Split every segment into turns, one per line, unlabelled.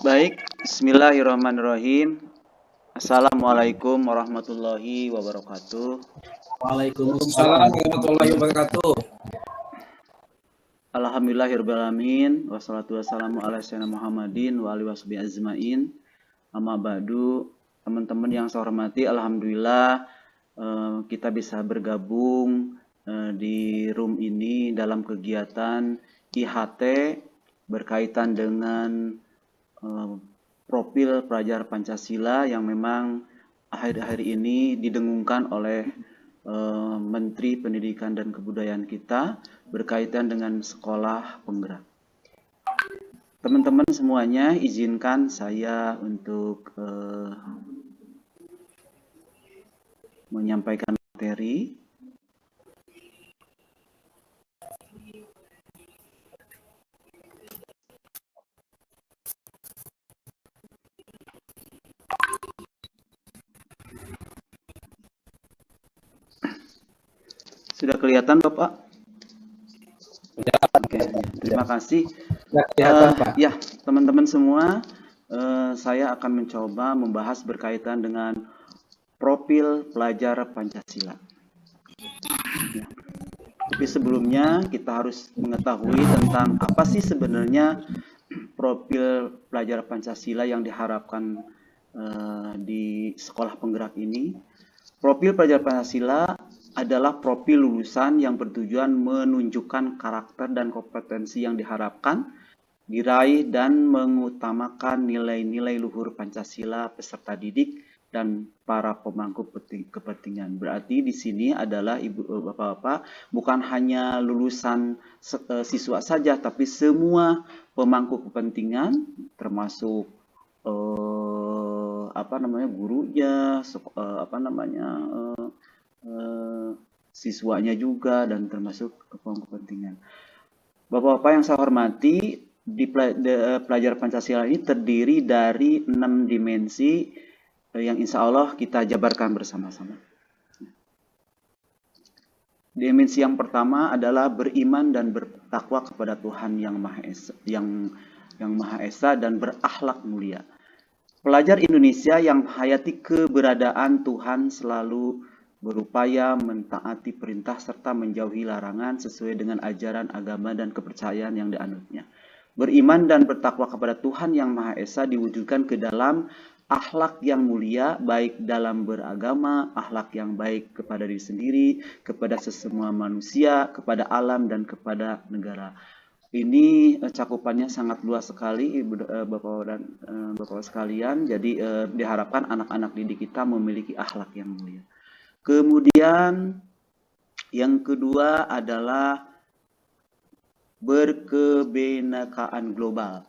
Baik, bismillahirrahmanirrahim. Assalamualaikum warahmatullahi wabarakatuh.
Waalaikumsalam warahmatullahi wabarakatuh.
Alhamdulillahirrahmanirrahim. Wassalatu wassalamu ala sayyidina Muhammadin wa alihi washabihi ajmain. Amma ba'du, teman-teman yang saya hormati, alhamdulillah kita bisa bergabung di room ini dalam kegiatan IHT berkaitan dengan profil pelajar Pancasila yang memang akhir-akhir ini didengungkan oleh Menteri Pendidikan dan Kebudayaan kita berkaitan dengan sekolah penggerak. Teman-teman semuanya, izinkan saya untuk menyampaikan materi. Sudah kelihatan, Bapak? Oke, terima kasih. Ya, teman-teman semua, saya akan mencoba membahas berkaitan dengan profil pelajar Pancasila. Ya. Tapi sebelumnya kita harus mengetahui tentang apa sih sebenarnya profil pelajar Pancasila yang diharapkan di sekolah penggerak ini. Profil pelajar Pancasila adalah profil lulusan yang bertujuan menunjukkan karakter dan kompetensi yang diharapkan, diraih dan mengutamakan nilai-nilai luhur Pancasila peserta didik dan para pemangku kepentingan. Berarti di sini adalah Ibu Bapak-bapak bukan hanya lulusan siswa saja, tapi semua pemangku kepentingan termasuk gurunya, siswanya juga, dan termasuk kepentingan. Bapak-bapak yang saya hormati, di pelajar Pancasila ini terdiri dari 6 dimensi yang insya Allah kita jabarkan bersama-sama. Dimensi yang pertama adalah beriman dan bertakwa kepada Tuhan yang Maha Esa dan berakhlak mulia. Pelajar Indonesia yang hayati keberadaan Tuhan selalu berupaya mentaati perintah serta menjauhi larangan sesuai dengan ajaran agama dan kepercayaan yang dianutnya. Beriman dan bertakwa kepada Tuhan yang Maha Esa diwujudkan ke dalam akhlak yang mulia, baik dalam beragama, akhlak yang baik kepada diri sendiri, kepada sesama manusia, kepada alam, dan kepada negara. Ini cakupannya sangat luas sekali, Bapak dan Bapak sekalian. Jadi diharapkan anak-anak didik kita memiliki akhlak yang mulia. Kemudian yang kedua adalah berkebinekaan global.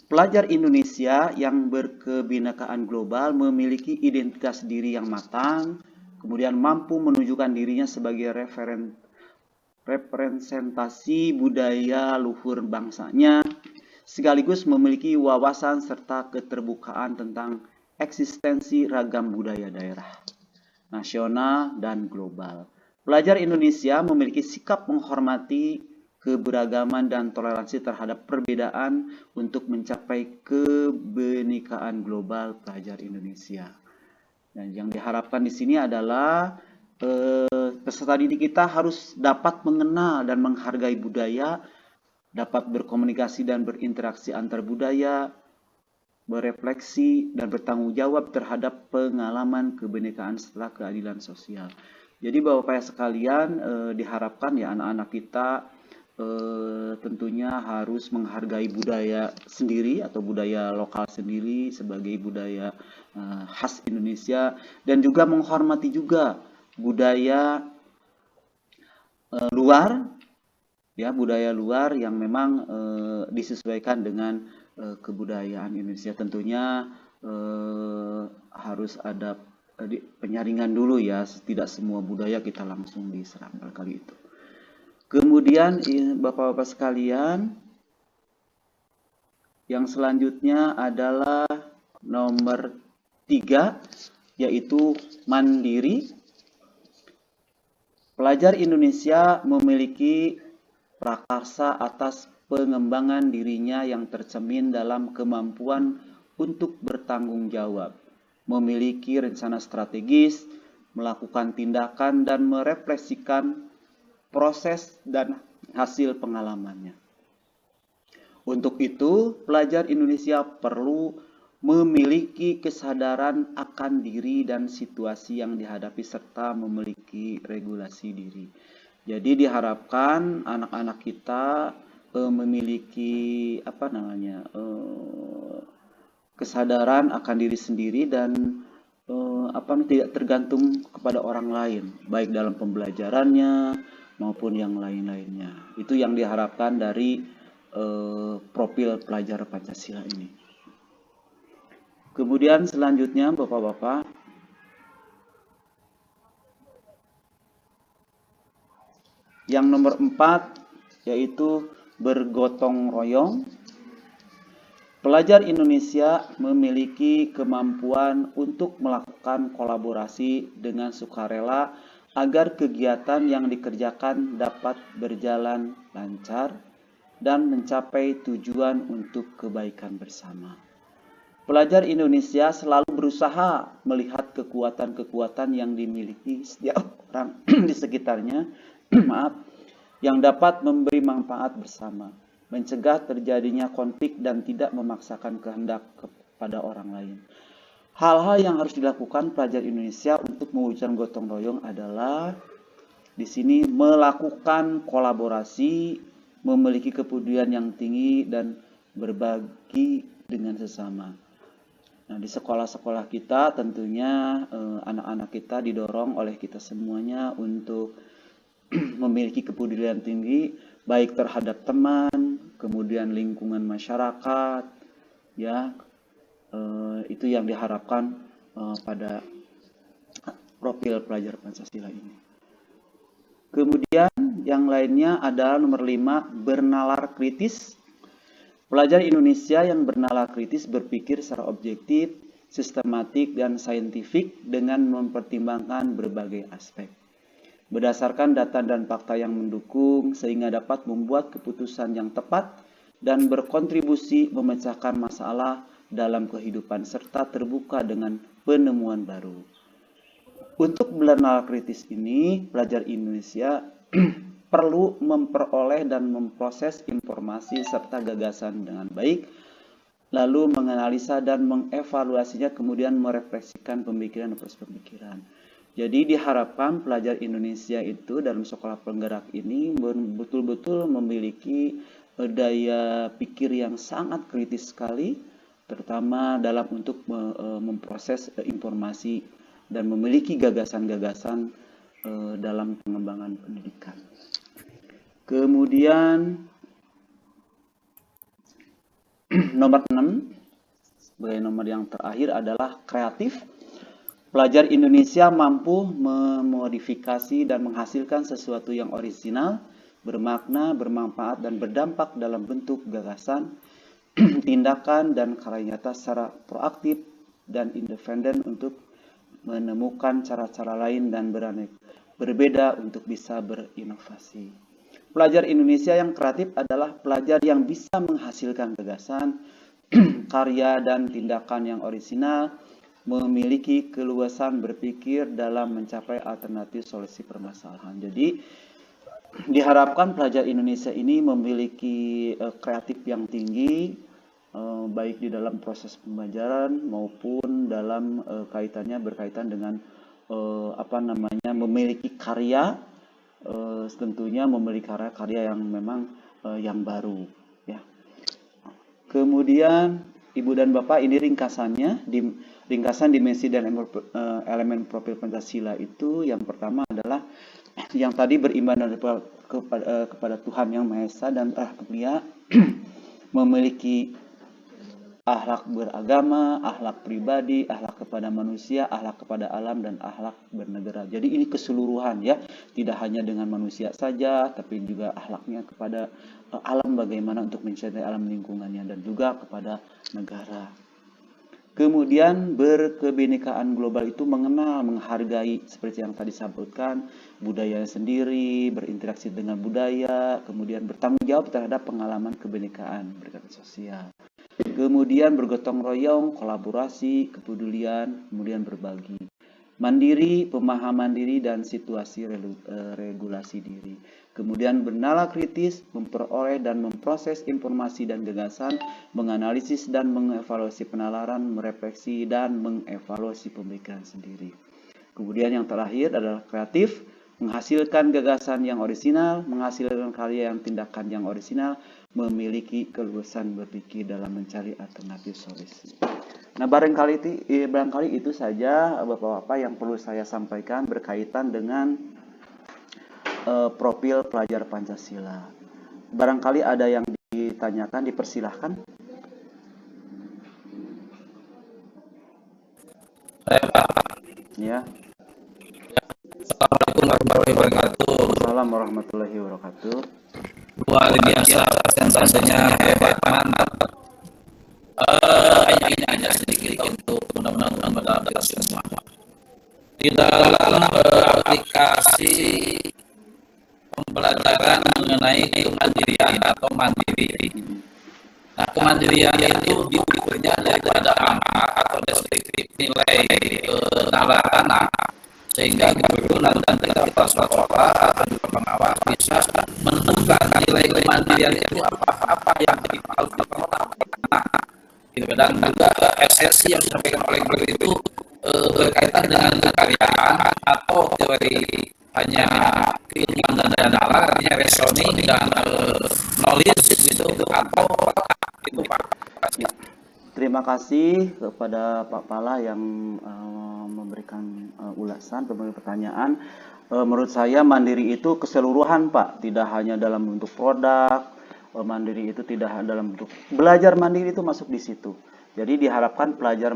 Pelajar Indonesia yang berkebinekaan global memiliki identitas diri yang matang, kemudian mampu menunjukkan dirinya sebagai representasi budaya luhur bangsanya, sekaligus memiliki wawasan serta keterbukaan tentang eksistensi ragam budaya daerah, nasional, dan global. Pelajar Indonesia memiliki sikap menghormati keberagaman dan toleransi terhadap perbedaan untuk mencapai kebinekaan global pelajar Indonesia. Dan yang diharapkan di sini adalah peserta didik kita harus dapat mengenal dan menghargai budaya, dapat berkomunikasi dan berinteraksi antar budaya, berefleksi dan bertanggung jawab terhadap pengalaman kebinekaan serta keadilan sosial. Jadi Bapak-Bapak sekalian, diharapkan ya anak-anak kita tentunya harus menghargai budaya sendiri atau budaya lokal sendiri sebagai budaya khas Indonesia, dan juga menghormati juga budaya luar, ya, budaya luar yang memang disesuaikan dengan kebudayaan Indonesia. Tentunya harus ada penyaringan dulu ya, tidak semua budaya kita langsung diserap kali itu. Kemudian Bapak-bapak sekalian, yang selanjutnya adalah nomor 3, yaitu mandiri. Pelajar Indonesia memiliki prakarsa atas pengembangan dirinya yang tercermin dalam kemampuan untuk bertanggung jawab, memiliki rencana strategis, melakukan tindakan dan merefleksikan proses dan hasil pengalamannya. Untuk itu, pelajar Indonesia perlu memiliki kesadaran akan diri dan situasi yang dihadapi serta memiliki regulasi diri. Jadi diharapkan anak-anak kita memiliki kesadaran akan diri sendiri dan tidak tergantung kepada orang lain, baik dalam pembelajarannya maupun yang lain-lainnya. Itu yang diharapkan dari profil pelajar Pancasila ini. Kemudian selanjutnya Bapak-Bapak, yang nomor 4 yaitu bergotong royong. Pelajar Indonesia memiliki kemampuan untuk melakukan kolaborasi dengan sukarela agar kegiatan yang dikerjakan dapat berjalan lancar dan mencapai tujuan untuk kebaikan bersama. Pelajar Indonesia selalu berusaha melihat kekuatan-kekuatan yang dimiliki setiap orang di sekitarnya, yang dapat memberi manfaat bersama, mencegah terjadinya konflik dan tidak memaksakan kehendak kepada orang lain. Hal-hal yang harus dilakukan pelajar Indonesia untuk mewujudkan gotong royong adalah di sini melakukan kolaborasi, memiliki kepedulian yang tinggi dan berbagi dengan sesama. Nah, di sekolah-sekolah kita tentunya anak-anak kita didorong oleh kita semuanya untuk memiliki kepedulian tinggi baik terhadap teman, kemudian lingkungan masyarakat, ya itu yang diharapkan pada profil pelajar Pancasila ini. Kemudian yang lainnya adalah nomor 5, bernalar kritis. Pelajar Indonesia yang bernalar kritis berpikir secara objektif, sistematik, dan saintifik dengan mempertimbangkan berbagai aspek. Berdasarkan data dan fakta yang mendukung sehingga dapat membuat keputusan yang tepat dan berkontribusi memecahkan masalah dalam kehidupan serta terbuka dengan penemuan baru. Untuk bernalar kritis ini, pelajar Indonesia perlu memperoleh dan memproses informasi serta gagasan dengan baik, lalu menganalisa dan mengevaluasinya, kemudian merefleksikan pemikiran dan proses pemikiran. Jadi diharapkan pelajar Indonesia itu dalam sekolah penggerak ini betul-betul memiliki daya pikir yang sangat kritis sekali, terutama dalam untuk memproses informasi dan memiliki gagasan-gagasan dalam pengembangan pendidikan. Kemudian nomor 6 sebagai nomor yang terakhir adalah kreatif. Pelajar Indonesia mampu memodifikasi dan menghasilkan sesuatu yang original, bermakna, bermanfaat, dan berdampak dalam bentuk gagasan, tindakan, dan karya nyata secara proaktif dan independen untuk menemukan cara-cara lain dan berbeda untuk bisa berinovasi. Pelajar Indonesia yang kreatif adalah pelajar yang bisa menghasilkan gagasan, karya, dan tindakan yang orisinal, memiliki keluasan berpikir dalam mencapai alternatif solusi permasalahan. Jadi diharapkan pelajar Indonesia ini memiliki kreatif yang tinggi, baik di dalam proses pembelajaran maupun dalam berkaitan dengan memiliki karya, tentunya memiliki karya yang memang yang baru, ya. Kemudian Ibu dan Bapak, ini ringkasannya, ringkasan dimensi dan elemen profil Pancasila itu yang pertama adalah yang tadi beriman kepada Tuhan Yang Maha Esa dan mulia, memiliki akhlak beragama, akhlak pribadi, akhlak kepada manusia, akhlak kepada alam, dan akhlak bernegara. Jadi ini keseluruhan, ya, tidak hanya dengan manusia saja, tapi juga akhlaknya kepada alam, bagaimana untuk mencintai alam lingkungannya, dan juga kepada negara. Kemudian berkebinekaan global itu mengenal, menghargai seperti yang tadi disebutkan, budaya sendiri, berinteraksi dengan budaya, kemudian bertanggung jawab terhadap pengalaman kebinekaan berkaitan sosial. Kemudian bergotong royong, kolaborasi, kepedulian, kemudian berbagi. Mandiri, pemahaman diri dan situasi regulasi diri. Kemudian bernalar kritis, memperoleh dan memproses informasi dan gagasan, menganalisis dan mengevaluasi penalaran, merefleksi dan mengevaluasi pemikiran sendiri. Kemudian yang terakhir adalah kreatif, menghasilkan gagasan yang orisinal, menghasilkan karya yang tindakan yang orisinal, memiliki keluasan berpikir dalam mencari alternatif solusi. Nah, barangkali itu saja Bapak-Bapak yang perlu saya sampaikan berkaitan dengan profil pelajar Pancasila. Barangkali ada yang ditanyakan, dipersilahkan. Ya.
Assalamualaikum warahmatullahi wabarakatuh.
Assalamualaikum warahmatullahi wabarakatuh.
Luar biasa, sensasinya hebat, mantap. Hanya ini aja sedikit untuk mudah-mudahan pada kita semua. Di dalam aplikasi pembelajaran mengenai kemandirian atau mandiri. Nah, kemandirian itu diukurnya daripada angka atau deskriptif nilai nalar, sehingga guru dan kita sekolah atau juga pengawas bisa menentukan nilai kemandirian itu apa yang harus dilakukan. Dan juga esensi yang disampaikan oleh guru itu berkaitan dengan kekaryaan atau teori hanya keilmuan dan nalar, artinya reasoning dan knowledge gitu atau itu Pak.
Ya. Terima kasih kepada Pak Pala yang memberikan ulasan, memberikan pertanyaan. Menurut saya mandiri itu keseluruhan Pak, tidak hanya dalam bentuk produk. Mandiri itu tidak dalam bentuk belajar mandiri itu masuk di situ. Jadi diharapkan pelajar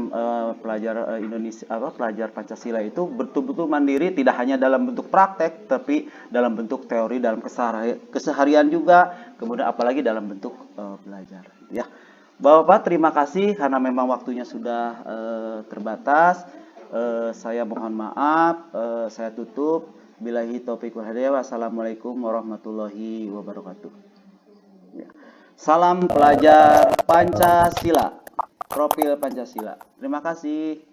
Indonesia pelajar Pancasila itu betul-betul mandiri, tidak hanya dalam bentuk praktek tapi dalam bentuk teori, dalam keseharian juga, kemudian apalagi dalam bentuk belajar ya. Bapak-bapak, terima kasih karena memang waktunya sudah terbatas. Saya mohon maaf, saya tutup. Billahi taufiq wal hidayah. Wassalamualaikum warahmatullahi wabarakatuh. Ya. Salam pelajar Pancasila, profil Pancasila. Terima kasih.